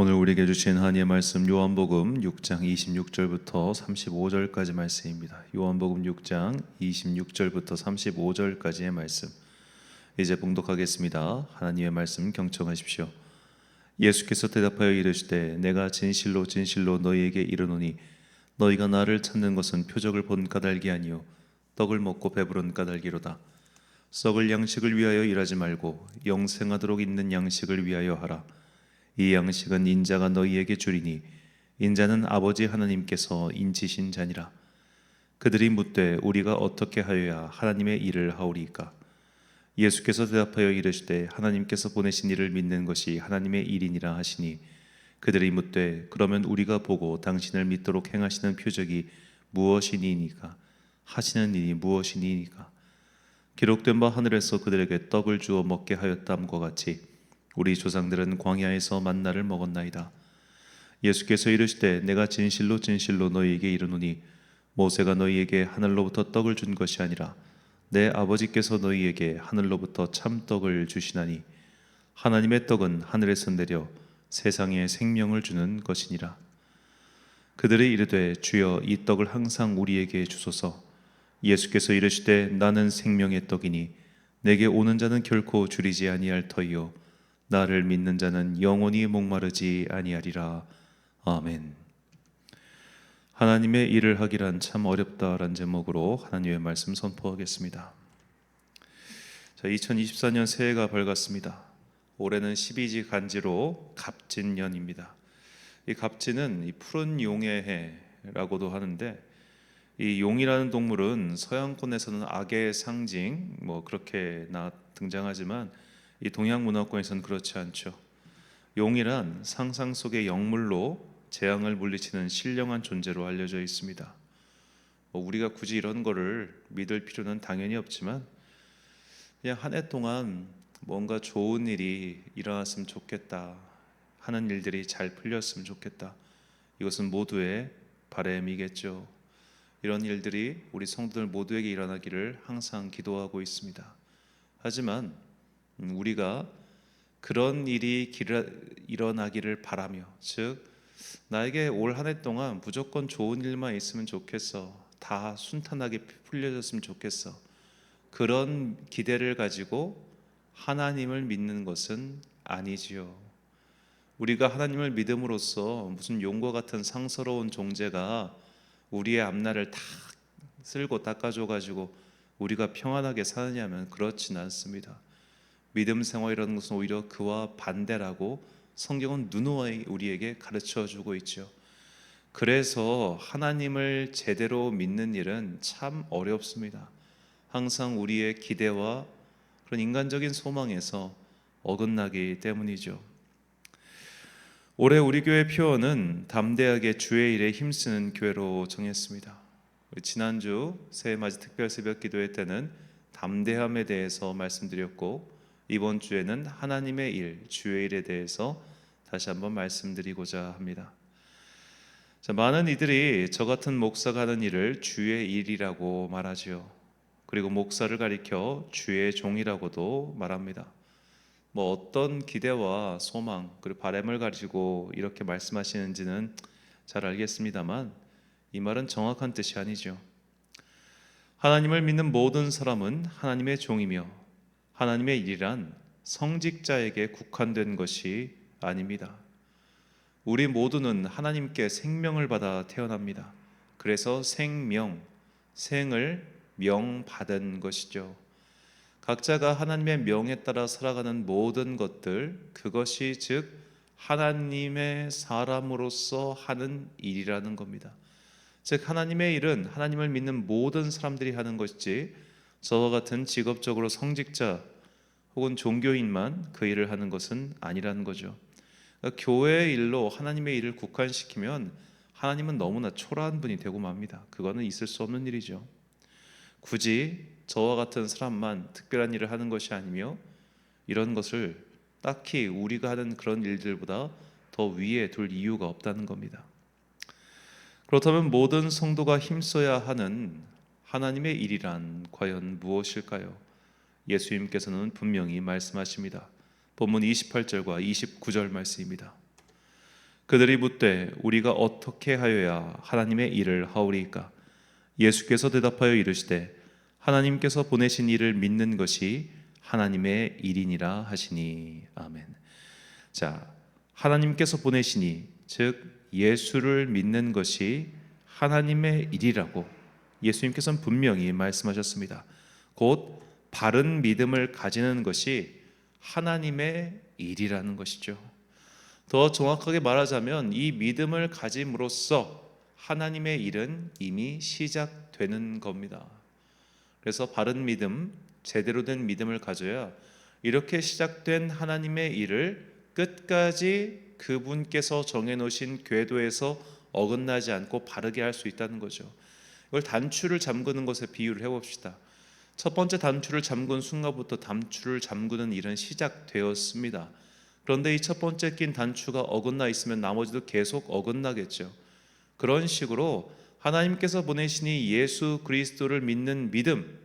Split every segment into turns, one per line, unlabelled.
오늘 우리에게 주신 하나님의 말씀 요한복음 6장 26절부터 35절까지 말씀입니다. 요한복음 6장 26절부터 35절까지의 말씀 이제 봉독하겠습니다. 하나님의 말씀 경청하십시오. 예수께서 대답하여 이르시되 내가 진실로 진실로 너희에게 이르노니 너희가 나를 찾는 것은 표적을 본 까닭이 아니요 떡을 먹고 배부른 까닭이로다. 썩을 양식을 위하여 일하지 말고 영생하도록 있는 양식을 위하여 하라. 이 양식은 인자가 너희에게 주리니 인자는 아버지 하나님께서 인치신 자니라. 그들이 묻되 우리가 어떻게 하여야 하나님의 일을 하오리이까? 예수께서 대답하여 이르시되 하나님께서 보내신 이를 믿는 것이 하나님의 일이니라 하시니 그들이 묻되 그러면 우리가 보고 당신을 믿도록 행하시는 표적이 무엇이니이까? 하시는 일이 무엇이니이까? 기록된 바 하늘에서 그들에게 떡을 주어 먹게 하였담과 같이 우리 조상들은 광야에서 만나를 먹었나이다. 예수께서 이르시되 내가 진실로 진실로 너희에게 이르노니 모세가 너희에게 하늘로부터 떡을 준 것이 아니라 내 아버지께서 너희에게 하늘로부터 참떡을 주시나니 하나님의 떡은 하늘에서 내려 세상에 생명을 주는 것이니라. 그들이 이르되 주여 이 떡을 항상 우리에게 주소서. 예수께서 이르시되 나는 생명의 떡이니 내게 오는 자는 결코 줄이지 아니할 터이요 나를 믿는 자는 영원히 목마르지 아니하리라. 아멘. 하나님의 일을 하기란 참 어렵다라는 제목으로 하나님의 말씀 선포하겠습니다. 2024년 새해가 밝았습니다. 올해는 12지 간지로 갑진년입니다. 이 갑진은 이 푸른 용의 해라고도 하는데 이 용이라는 동물은 서양권에서는 악의 상징 그렇게 등장하지만 이 동양 문화권에서는 그렇지 않죠. 용이란 상상 속의 영물로 재앙을 물리치는 신령한 존재로 알려져 있습니다. 우리가 굳이 이런 거를 믿을 필요는 당연히 없지만 그냥 한 해 동안 뭔가 좋은 일이 일어났으면 좋겠다 하는 일들이 잘 풀렸으면 좋겠다. 이것은 모두의 바람이겠죠. 이런 일들이 우리 성도들 모두에게 일어나기를 항상 기도하고 있습니다. 하지만 우리가 그런 일이 일어나기를 바라며, 즉 나에게 올 한 해 동안 무조건 좋은 일만 있으면 좋겠어, 다 순탄하게 풀려졌으면 좋겠어, 그런 기대를 가지고 하나님을 믿는 것은 아니지요. 우리가 하나님을 믿음으로써 무슨 용과 같은 상서로운 존재가 우리의 앞날을 다 쓸고 닦아줘 가지고 우리가 평안하게 사느냐면 그렇진 않습니다. 믿음 생활이라는 것은 오히려 그와 반대라고 성경은 누누이 우리에게 가르쳐주고 있죠. 그래서 하나님을 제대로 믿는 일은 참 어렵습니다. 항상 우리의 기대와 그런 인간적인 소망에서 어긋나기 때문이죠. 올해 우리 교회 표어는 담대하게 주의 일에 힘쓰는 교회로 정했습니다. 지난주 새해맞이 특별 새벽 기도회 때는 담대함에 대해서 말씀드렸고 이번 주에는 하나님의 일, 주의 일에 대해서 다시 한번 말씀드리고자 합니다. 많은 이들이 저 같은 목사가 하는 일을 주의 일이라고 말하지요. 그리고 목사를 가리켜 주의 종이라고도 말합니다. 어떤 기대와 소망 그리고 바람을 가지고 이렇게 말씀하시는지는 잘 알겠습니다만 이 말은 정확한 뜻이 아니죠. 하나님을 믿는 모든 사람은 하나님의 종이며 하나님의 일이란 성직자에게 국한된 것이 아닙니다. 우리 모두는 하나님께 생명을 받아 태어납니다. 그래서 생명, 생을 명받은 것이죠. 각자가 하나님의 명에 따라 살아가는 모든 것들, 그것이 즉 하나님의 사람으로서 하는 일이라는 겁니다. 즉 하나님의 일은 하나님을 믿는 모든 사람들이 하는 것이지 저와 같은 직업적으로 성직자 혹은 종교인만 그 일을 하는 것은 아니라는 거죠. 그러니까 교회의 일로 하나님의 일을 국한시키면 하나님은 너무나 초라한 분이 되고 맙니다. 그거는 있을 수 없는 일이죠. 굳이 저와 같은 사람만 특별한 일을 하는 것이 아니며 이런 것을 딱히 우리가 하는 그런 일들보다 더 위에 둘 이유가 없다는 겁니다. 그렇다면 모든 성도가 힘써야 하는 하나님의 일이란 과연 무엇일까요? 예수님께서는 분명히 말씀하십니다. 본문 28절과 29절 말씀입니다. 그들이 묻되 우리가 어떻게 하여야 하나님의 일을 하오리이까? 예수께서 대답하여 이르시되 하나님께서 보내신 이를 믿는 것이 하나님의 일이니라 하시니. 아멘. 자, 하나님께서 보내시니, 즉 예수를 믿는 것이 하나님의 일이라고 예수님께서는 분명히 말씀하셨습니다. 곧 바른 믿음을 가지는 것이 하나님의 일이라는 것이죠. 더 정확하게 말하자면 이 믿음을 가짐으로써 하나님의 일은 이미 시작되는 겁니다. 그래서 바른 믿음, 제대로 된 믿음을 가져야 이렇게 시작된 하나님의 일을 끝까지 그분께서 정해놓으신 궤도에서 어긋나지 않고 바르게 할 수 있다는 거죠. 이걸 단추를 잠그는 것에 비유를 해봅시다. 첫 번째 단추를 잠근 순간부터 단추를 잠그는 일은 시작되었습니다. 그런데 이 첫 번째 낀 단추가 어긋나 있으면 나머지도 계속 어긋나겠죠. 그런 식으로 하나님께서 보내시니 예수 그리스도를 믿는 믿음,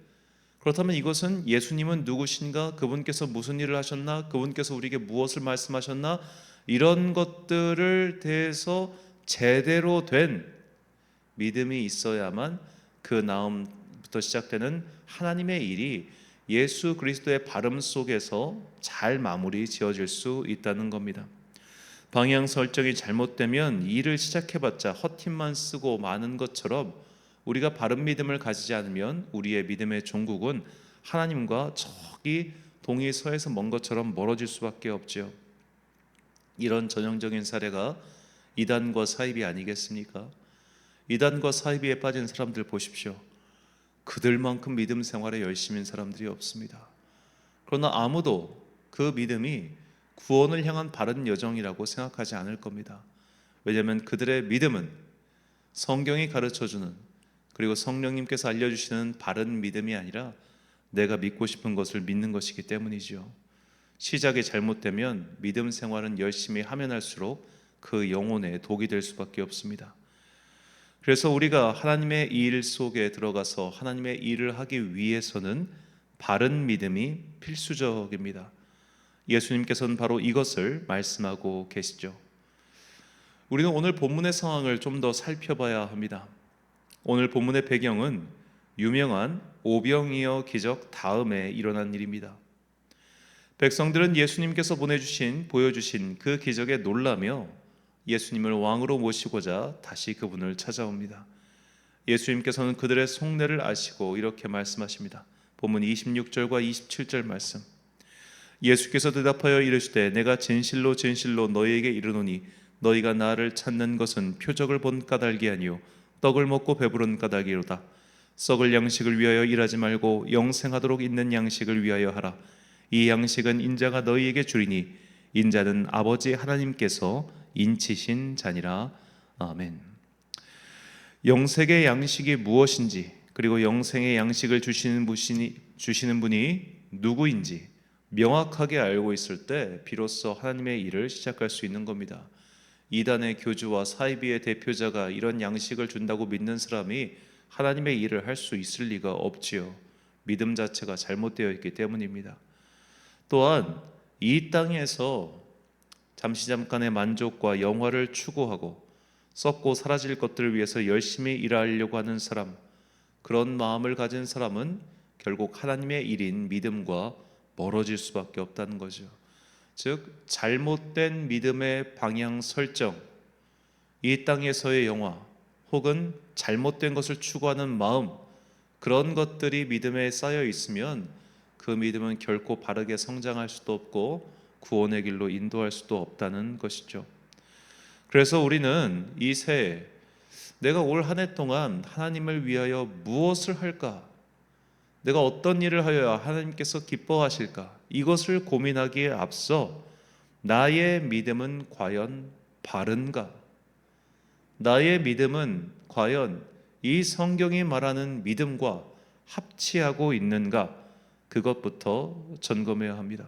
그렇다면 이것은 예수님은 누구신가? 그분께서 무슨 일을 하셨나? 그분께서 우리에게 무엇을 말씀하셨나? 이런 것들을 대해서 제대로 된 믿음이 있어야만 그 다음부터 시작되는 하나님의 일이 예수 그리스도의 발음 속에서 잘 마무리 지어질 수 있다는 겁니다. 방향 설정이 잘못되면 일을 시작해봤자 헛힘만 쓰고 마는 것처럼 우리가 바른 믿음을 가지지 않으면 우리의 믿음의 종국은 하나님과 저기 동이서에서 먼 것처럼 멀어질 수밖에 없죠. 이런 전형적인 사례가 이단과 사이비 아니겠습니까? 이단과 사이비에 빠진 사람들 보십시오. 그들만큼 믿음 생활에 열심인 사람들이 없습니다. 그러나 아무도 그 믿음이 구원을 향한 바른 여정이라고 생각하지 않을 겁니다. 왜냐하면 그들의 믿음은 성경이 가르쳐주는, 그리고 성령님께서 알려주시는 바른 믿음이 아니라 내가 믿고 싶은 것을 믿는 것이기 때문이죠. 시작이 잘못되면 믿음 생활은 열심히 하면 할수록 그 영혼에 독이 될 수밖에 없습니다. 그래서 우리가 하나님의 일 속에 들어가서 하나님의 일을 하기 위해서는 바른 믿음이 필수적입니다. 예수님께서는 바로 이것을 말씀하고 계시죠. 우리는 오늘 본문의 상황을 좀 더 살펴봐야 합니다. 오늘 본문의 배경은 유명한 오병이어 기적 다음에 일어난 일입니다. 백성들은 예수님께서 보여주신 그 기적에 놀라며 예수님을 왕으로 모시고자 다시 그분을 찾아옵니다. 예수님께서는 그들의 속내를 아시고 이렇게 말씀하십니다. 본문 26절과 27절 말씀. 예수께서 대답하여 이르시되 내가 진실로 진실로 너희에게 이르노니 너희가 나를 찾는 것은 표적을 본 까닭이 아니요 떡을 먹고 배부른 까닭이로다. 썩을 양식을 위하여 일하지 말고 영생하도록 있는 양식을 위하여 하라. 이 양식은 인자가 너희에게 주리니 인자는 아버지 하나님께서 인치신 자니라. 아멘. 영생의 양식이 무엇인지, 그리고 영생의 양식을 주시는 분이 누구인지 명확하게 알고 있을 때 비로소 하나님의 일을 시작할 수 있는 겁니다. 이단의 교주와 사이비의 대표자가 이런 양식을 준다고 믿는 사람이 하나님의 일을 할 수 있을 리가 없지요. 믿음 자체가 잘못되어 있기 때문입니다. 또한 이 땅에서 잠깐의 만족과 영화를 추구하고 썩고 사라질 것들을 위해서 열심히 일하려고 하는 사람, 그런 마음을 가진 사람은 결국 하나님의 일인 믿음과 멀어질 수밖에 없다는 거죠. 즉 잘못된 믿음의 방향 설정, 이 땅에서의 영화 혹은 잘못된 것을 추구하는 마음, 그런 것들이 믿음에 쌓여 있으면 그 믿음은 결코 바르게 성장할 수도 없고 구원의 길로 인도할 수도 없다는 것이죠. 그래서 우리는 이 새해 내가 올 한 해 동안 하나님을 위하여 무엇을 할까? 내가 어떤 일을 하여야 하나님께서 기뻐하실까? 이것을 고민하기에 앞서 나의 믿음은 과연 바른가? 나의 믿음은 과연 이 성경이 말하는 믿음과 합치하고 있는가? 그것부터 점검해야 합니다.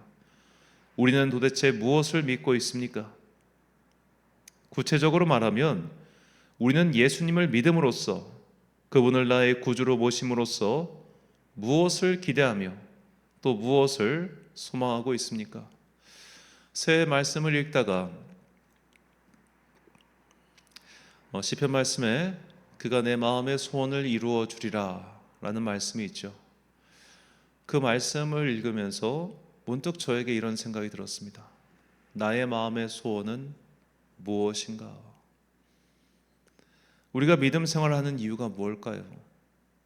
우리는 도대체 무엇을 믿고 있습니까? 구체적으로 말하면 우리는 예수님을 믿음으로써, 그분을 나의 구주로 모심으로써 무엇을 기대하며 또 무엇을 소망하고 있습니까? 새 말씀을 읽다가 시편 말씀에 그가 내 마음의 소원을 이루어 주리라 라는 말씀이 있죠. 그 말씀을 읽으면서 문득 저에게 이런 생각이 들었습니다. 나의 마음의 소원은 무엇인가? 우리가 믿음 생활하는 이유가 뭘까요?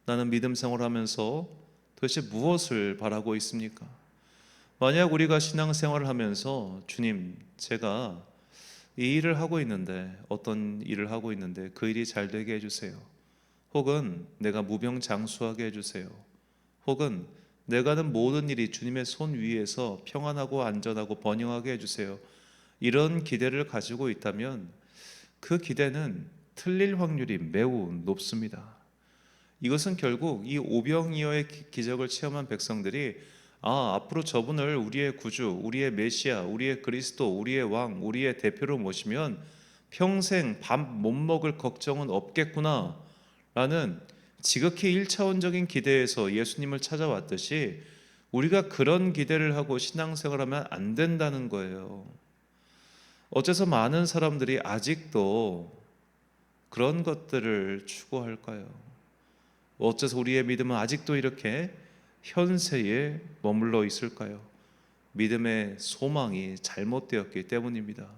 나는 믿음 생활하면서 도대체 무엇을 바라고 있습니까? 만약 우리가 신앙생활을 하면서 주님, 제가 이 일을 하고 있는데, 어떤 일을 하고 있는데 그 일이 잘 되게 해주세요. 혹은 내가 무병장수하게 해주세요. 혹은 내가 하는 모든 일이 주님의 손 위에서 평안하고 안전하고 번영하게 해주세요. 이런 기대를 가지고 있다면 그 기대는 틀릴 확률이 매우 높습니다. 이것은 결국 이 오병이어의 기적을 체험한 백성들이 앞으로 저분을 우리의 구주, 우리의 메시아, 우리의 그리스도, 우리의 왕, 우리의 대표로 모시면 평생 밥 못 먹을 걱정은 없겠구나 라는 지극히 1차원적인 기대에서 예수님을 찾아왔듯이 우리가 그런 기대를 하고 신앙생활하면 안 된다는 거예요. 어째서 많은 사람들이 아직도 그런 것들을 추구할까요? 어째서 우리의 믿음은 아직도 이렇게 현세에 머물러 있을까요? 믿음의 소망이 잘못되었기 때문입니다.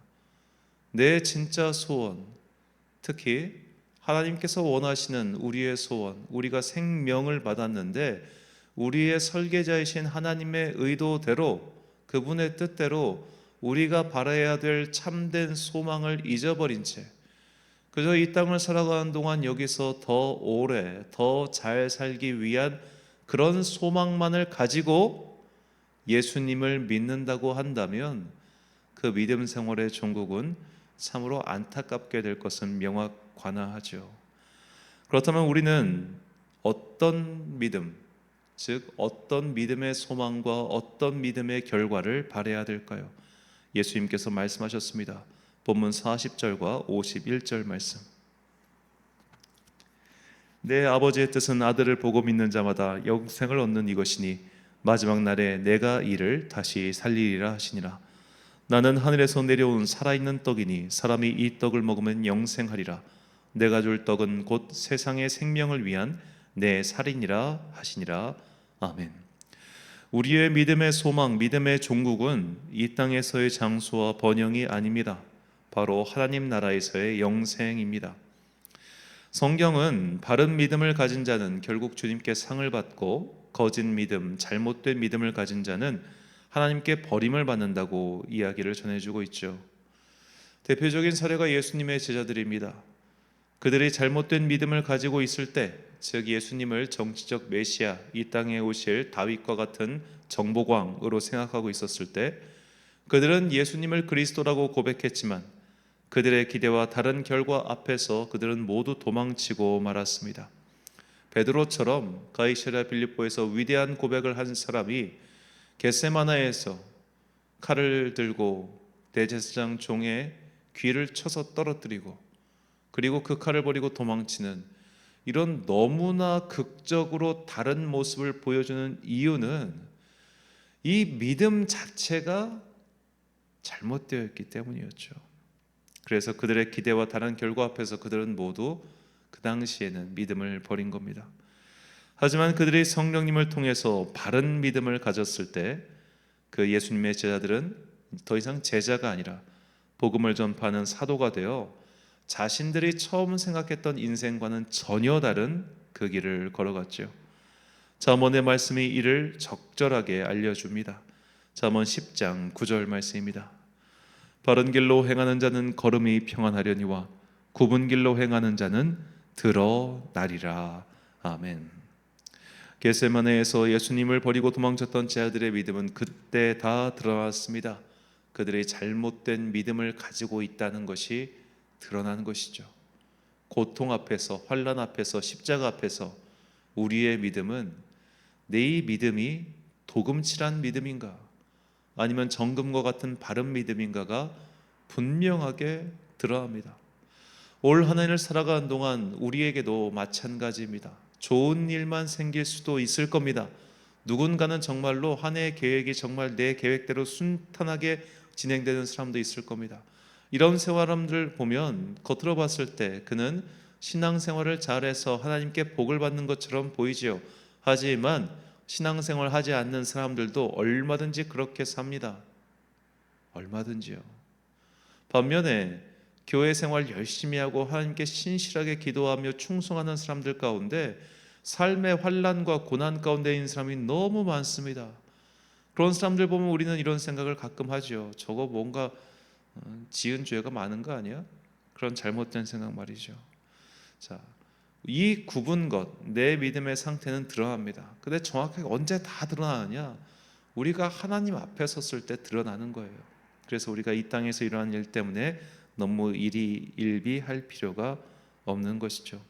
내 진짜 소원, 특히 하나님께서 원하시는 우리의 소원, 우리가 생명을 받았는데 우리의 설계자이신 하나님의 의도대로, 그분의 뜻대로 우리가 바라야 될 참된 소망을 잊어버린 채 그저 이 땅을 살아가는 동안 여기서 더 오래, 더 잘 살기 위한 그런 소망만을 가지고 예수님을 믿는다고 한다면 그 믿음 생활의 종국은 참으로 안타깝게 될 것은 명확관하하죠. 그렇다면 우리는 어떤 믿음, 즉 어떤 믿음의 소망과 어떤 믿음의 결과를 바라야 될까요? 예수님께서 말씀하셨습니다. 본문 40절과 51절 말씀. 내 아버지의 뜻은 아들을 보고 믿는 자마다 영생을 얻는 이것이니 마지막 날에 내가 이를 다시 살리리라 하시니라. 나는 하늘에서 내려온 살아있는 떡이니 사람이 이 떡을 먹으면 영생하리라. 내가 줄 떡은 곧 세상의 생명을 위한 내 살이니라 하시니라. 아멘. 우리의 믿음의 소망, 믿음의 종국은 이 땅에서의 장수와 번영이 아닙니다. 바로 하나님 나라에서의 영생입니다. 성경은 바른 믿음을 가진 자는 결국 주님께 상을 받고 거짓 믿음, 잘못된 믿음을 가진 자는 하나님께 버림을 받는다고 이야기를 전해주고 있죠. 대표적인 사례가 예수님의 제자들입니다. 그들이 잘못된 믿음을 가지고 있을 때, 즉 예수님을 정치적 메시아, 이 땅에 오실 다윗과 같은 정보광으로 생각하고 있었을 때 그들은 예수님을 그리스도라고 고백했지만 그들의 기대와 다른 결과 앞에서 그들은 모두 도망치고 말았습니다. 베드로처럼 가이사랴 빌립보에서 위대한 고백을 한 사람이 겟세마나에서 칼을 들고 대제사장 종의 귀를 쳐서 떨어뜨리고 그리고 그 칼을 버리고 도망치는 이런 너무나 극적으로 다른 모습을 보여주는 이유는 이 믿음 자체가 잘못되어 있기 때문이었죠. 그래서 그들의 기대와 다른 결과 앞에서 그들은 모두 그 당시에는 믿음을 버린 겁니다. 하지만 그들이 성령님을 통해서 바른 믿음을 가졌을 때 그 예수님의 제자들은 더 이상 제자가 아니라 복음을 전파하는 사도가 되어 자신들이 처음 생각했던 인생과는 전혀 다른 그 길을 걸어갔죠. 잠언의 말씀이 이를 적절하게 알려줍니다. 잠언 10장 9절 말씀입니다. 바른 길로 행하는 자는 걸음이 평안하려니와 굽은 길로 행하는 자는 드러나리라. 아멘. 겟세마네에서 예수님을 버리고 도망쳤던 제자들의 믿음은 그때 다 드러났습니다. 그들의 잘못된 믿음을 가지고 있다는 것이 드러나는 것이죠. 고통 앞에서, 환난 앞에서, 십자가 앞에서 우리의 믿음은 내 믿음이 도금칠한 믿음인가 아니면 정금과 같은 바른 믿음인가가 분명하게 드러납니다. 올 한 해를 살아가는 동안 우리에게도 마찬가지입니다. 좋은 일만 생길 수도 있을 겁니다. 누군가는 정말로 한 해의 계획이 정말 내 계획대로 순탄하게 진행되는 사람도 있을 겁니다. 이런 사람들 보면 겉으로 봤을 때 그는 신앙생활을 잘해서 하나님께 복을 받는 것처럼 보이지요. 하지만 신앙생활 하지 않는 사람들도 얼마든지 그렇게 삽니다. 얼마든지요. 반면에 교회 생활 열심히 하고 하나님께 신실하게 기도하며 충성하는 사람들 가운데 삶의 환난과 고난 가운데 있는 사람이 너무 많습니다. 그런 사람들 보면 우리는 이런 생각을 가끔 하죠. 저거 뭔가 지은 죄가 많은 거 아니야? 그런 잘못된 생각 말이죠. 자, 이 굽은 것, 내 믿음의 상태는 드러납니다. 근데 정확하게 언제 다 드러나느냐? 우리가 하나님 앞에 섰을 때 드러나는 거예요. 그래서 우리가 이 땅에서 이러한 일 때문에 너무 일비할 필요가 없는 것이죠.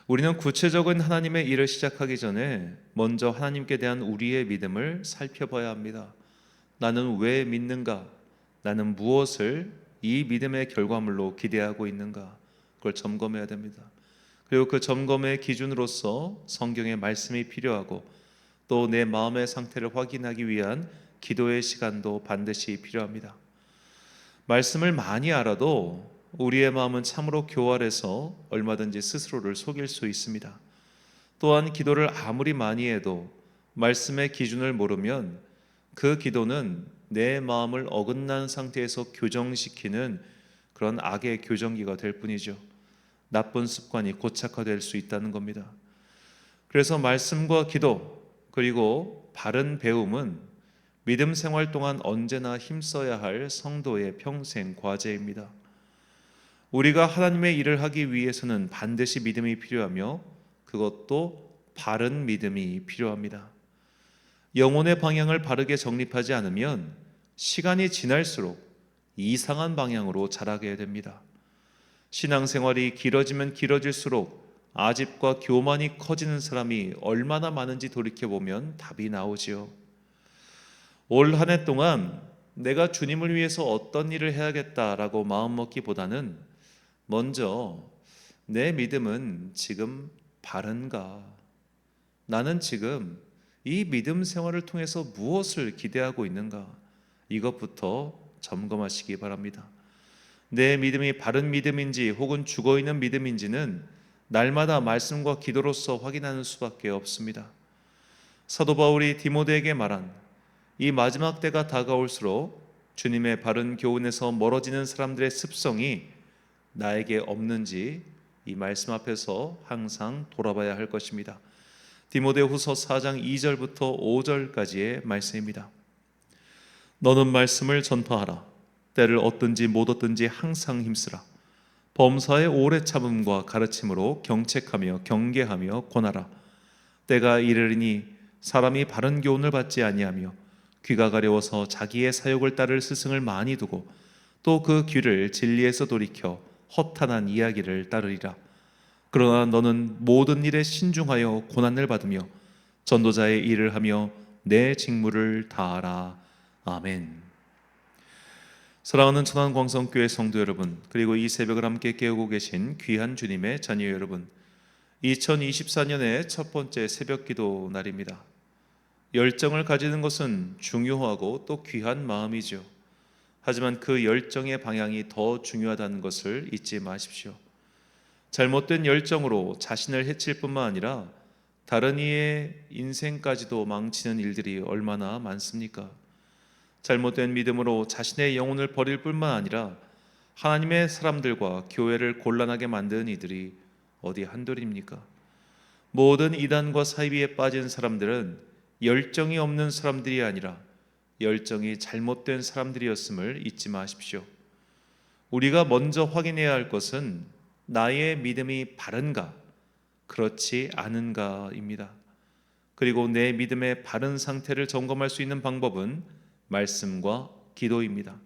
우리는 구체적인 하나님의 일을 시작하기 전에 먼저 하나님께 대한 우리의 믿음을 살펴봐야 합니다. 나는 왜 믿는가? 나는 무엇을 이 믿음의 결과물로 기대하고 있는가? 그걸 점검해야 됩니다. 그리고 그 점검의 기준으로서 성경의 말씀이 필요하고 또 내 마음의 상태를 확인하기 위한 기도의 시간도 반드시 필요합니다. 말씀을 많이 알아도 우리의 마음은 참으로 교활해서 얼마든지 스스로를 속일 수 있습니다. 또한 기도를 아무리 많이 해도 말씀의 기준을 모르면 그 기도는 내 마음을 어긋난 상태에서 교정시키는 그런 악의 교정기가 될 뿐이죠. 나쁜 습관이 고착화될 수 있다는 겁니다. 그래서 말씀과 기도 그리고 바른 배움은 믿음 생활 동안 언제나 힘써야 할 성도의 평생 과제입니다. 우리가 하나님의 일을 하기 위해서는 반드시 믿음이 필요하며 그것도 바른 믿음이 필요합니다. 영혼의 방향을 바르게 정립하지 않으면 시간이 지날수록 이상한 방향으로 자라게 됩니다. 신앙생활이 길어지면 길어질수록 아집과 교만이 커지는 사람이 얼마나 많은지 돌이켜보면 답이 나오지요. 올 한 해 동안 내가 주님을 위해서 어떤 일을 해야겠다라고 마음먹기보다는 먼저 내 믿음은 지금 바른가? 나는 지금 이 믿음 생활을 통해서 무엇을 기대하고 있는가? 이것부터 점검하시기 바랍니다. 내 믿음이 바른 믿음인지 혹은 죽어있는 믿음인지는 날마다 말씀과 기도로서 확인하는 수밖에 없습니다. 사도 바울이 디모데에게 말한 이 마지막 때가 다가올수록 주님의 바른 교훈에서 멀어지는 사람들의 습성이 나에게 없는지 이 말씀 앞에서 항상 돌아봐야 할 것입니다. 디모데후서 4장 2절부터 5절까지의 말씀입니다. 너는 말씀을 전파하라. 때를 얻든지 못 얻든지 항상 힘쓰라. 범사의 오래 참음과 가르침으로 경책하며 경계하며 권하라. 때가 이르리니 사람이 바른 교훈을 받지 아니하며 귀가 가려워서 자기의 사욕을 따를 스승을 많이 두고 또 그 귀를 진리에서 돌이켜 허탄한 이야기를 따르리라. 그러나 너는 모든 일에 신중하여 고난을 받으며 전도자의 일을 하며 내 직무를 다하라. 아멘. 사랑하는 천안광성교회 성도 여러분, 그리고 이 새벽을 함께 깨우고 계신 귀한 주님의 자녀 여러분, 2024년의 첫 번째 새벽 기도 날입니다. 열정을 가지는 것은 중요하고 또 귀한 마음이죠. 하지만 그 열정의 방향이 더 중요하다는 것을 잊지 마십시오. 잘못된 열정으로 자신을 해칠 뿐만 아니라 다른 이의 인생까지도 망치는 일들이 얼마나 많습니까? 잘못된 믿음으로 자신의 영혼을 버릴 뿐만 아니라 하나님의 사람들과 교회를 곤란하게 만드는 이들이 어디 한둘입니까? 모든 이단과 사이비에 빠진 사람들은 열정이 없는 사람들이 아니라 열정이 잘못된 사람들이었음을 잊지 마십시오. 우리가 먼저 확인해야 할 것은 나의 믿음이 바른가, 그렇지 않은가입니다. 그리고 내 믿음의 바른 상태를 점검할 수 있는 방법은 말씀과 기도입니다.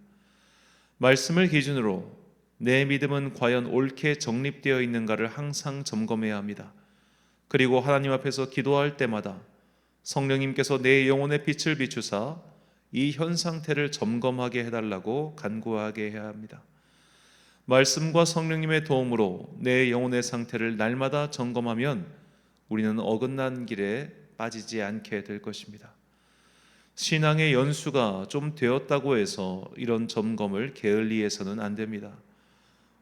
말씀을 기준으로 내 믿음은 과연 옳게 정립되어 있는가를 항상 점검해야 합니다. 그리고 하나님 앞에서 기도할 때마다 성령님께서 내 영혼의 빛을 비추사 이 현 상태를 점검하게 해달라고 간구하게 해야 합니다. 말씀과 성령님의 도움으로 내 영혼의 상태를 날마다 점검하면 우리는 어긋난 길에 빠지지 않게 될 것입니다. 신앙의 연수가 좀 되었다고 해서 이런 점검을 게을리해서는 안 됩니다.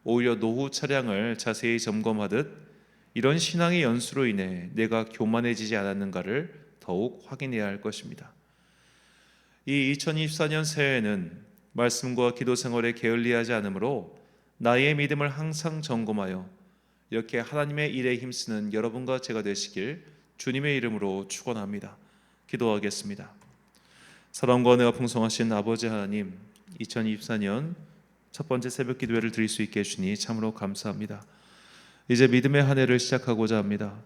오히려 노후 차량을 자세히 점검하듯 이런 신앙의 연수로 인해 내가 교만해지지 않았는가를 더욱 확인해야 할 것입니다. 이 2024년 새해에는 말씀과 기도 생활에 게을리하지 않으므로 나의 믿음을 항상 점검하여 이렇게 하나님의 일에 힘쓰는 여러분과 제가 되시길 주님의 이름으로 축원합니다. 기도하겠습니다. 사랑과 은혜가 풍성하신 아버지 하나님, 2024년 첫 번째 새벽 기도회를 드릴 수 있게 해주니 참으로 감사합니다. 이제 믿음의 한 해를 시작하고자 합니다.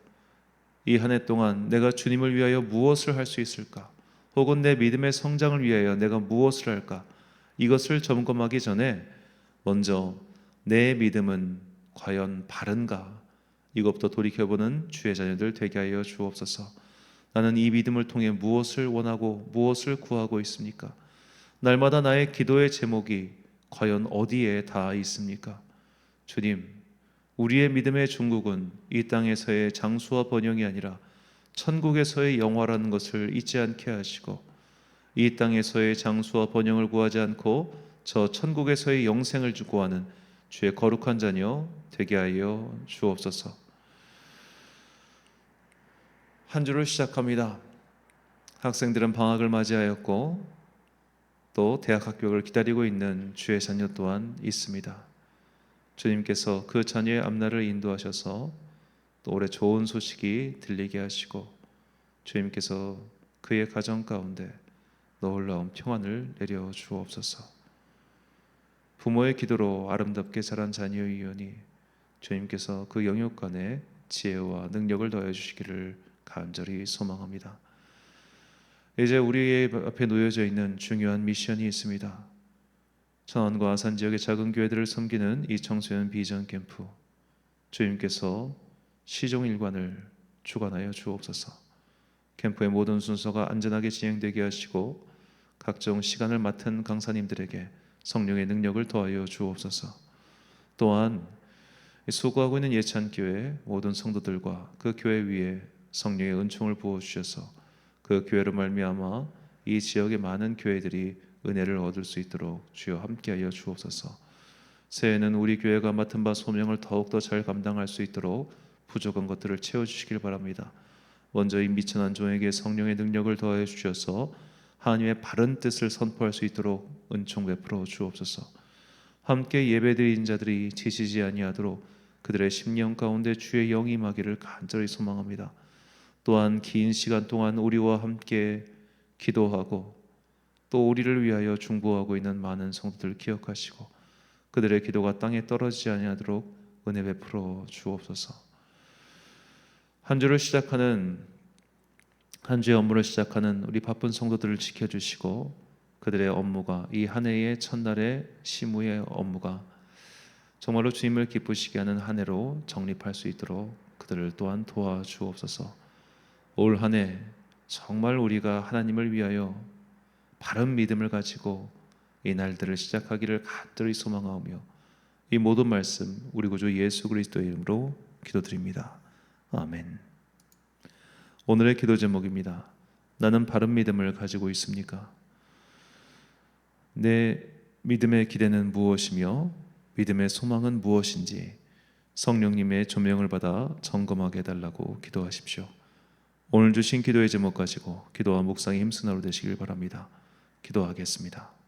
이 한 해 동안 내가 주님을 위하여 무엇을 할 수 있을까? 혹은 내 믿음의 성장을 위하여 내가 무엇을 할까? 이것을 점검하기 전에 먼저 내 믿음은 과연 바른가? 이것부터 돌이켜보는 주의 자녀들 되게 하여 주옵소서. 나는 이 믿음을 통해 무엇을 원하고 무엇을 구하고 있습니까? 날마다 나의 기도의 제목이 과연 어디에 닿아 있습니까? 주님, 우리의 믿음의 중국은 이 땅에서의 장수와 번영이 아니라 천국에서의 영화라는 것을 잊지 않게 하시고, 이 땅에서의 장수와 번영을 구하지 않고 저 천국에서의 영생을 구하는 주의 거룩한 자녀 되게 하여 주옵소서. 한 주를 시작합니다. 학생들은 방학을 맞이하였고 또 대학 합격을 기다리고 있는 주의 자녀 또한 있습니다. 주님께서 그 자녀의 앞날을 인도하셔서 또 올해 좋은 소식이 들리게 하시고, 주님께서 그의 가정 가운데 놀라운 평안을 내려 주옵소서. 부모의 기도로 아름답게 자란 자녀이오니 주님께서 그 영육간에 지혜와 능력을 더해 주시기를 간절히 소망합니다. 이제 우리의 앞에 놓여져 있는 중요한 미션이 있습니다. 천안과 아산 지역의 작은 교회들을 섬기는 이 청소년 비전 캠프, 주님께서 시종일관을 주관하여 주옵소서. 캠프의 모든 순서가 안전하게 진행되게 하시고 각종 시간을 맡은 강사님들에게 성령의 능력을 더하여 주옵소서. 또한 수고하고 있는 예찬교회 모든 성도들과 그 교회 위에 성령의 은총을 부어주셔서 그 교회로 말미암아 이 지역의 많은 교회들이 은혜를 얻을 수 있도록 주여 함께하여 주옵소서. 새해에는 우리 교회가 맡은 바 소명을 더욱더 잘 감당할 수 있도록 부족한 것들을 채워주시길 바랍니다. 먼저 이 미천한 종에게 성령의 능력을 더하여 주셔서 하나님의 바른 뜻을 선포할 수 있도록 은총 베풀어 주옵소서. 함께 예배드린 자들이 지치지 아니하도록 그들의 심령 가운데 주의 영이 임하기를 간절히 소망합니다. 또한 긴 시간 동안 우리와 함께 기도하고 또 우리를 위하여 중보하고 있는 많은 성도들 기억하시고 그들의 기도가 땅에 떨어지지 아니하도록 은혜 베풀어 주옵소서. 한 주의 업무를 시작하는 우리 바쁜 성도들을 지켜주시고 그들의 업무가 이 한 해의 첫날의 시무의 업무가 정말로 주님을 기쁘시게 하는 한 해로 정립할 수 있도록 그들을 또한 도와주옵소서. 올 한 해 정말 우리가 하나님을 위하여 바른 믿음을 가지고 이 날들을 시작하기를 간절히 소망하오며 이 모든 말씀 우리 구주 예수 그리스도의 이름으로 기도드립니다. 아멘. 오늘의 기도 제목입니다. 나는 바른 믿음을 가지고 있습니까? 내 믿음의 기대는 무엇이며 믿음의 소망은 무엇인지 성령님의 조명을 받아 점검하게 해달라고 기도하십시오. 오늘 주신 기도의 제목 가지고 기도와 묵상에 힘쓰는 하루 되시길 바랍니다. 기도하겠습니다.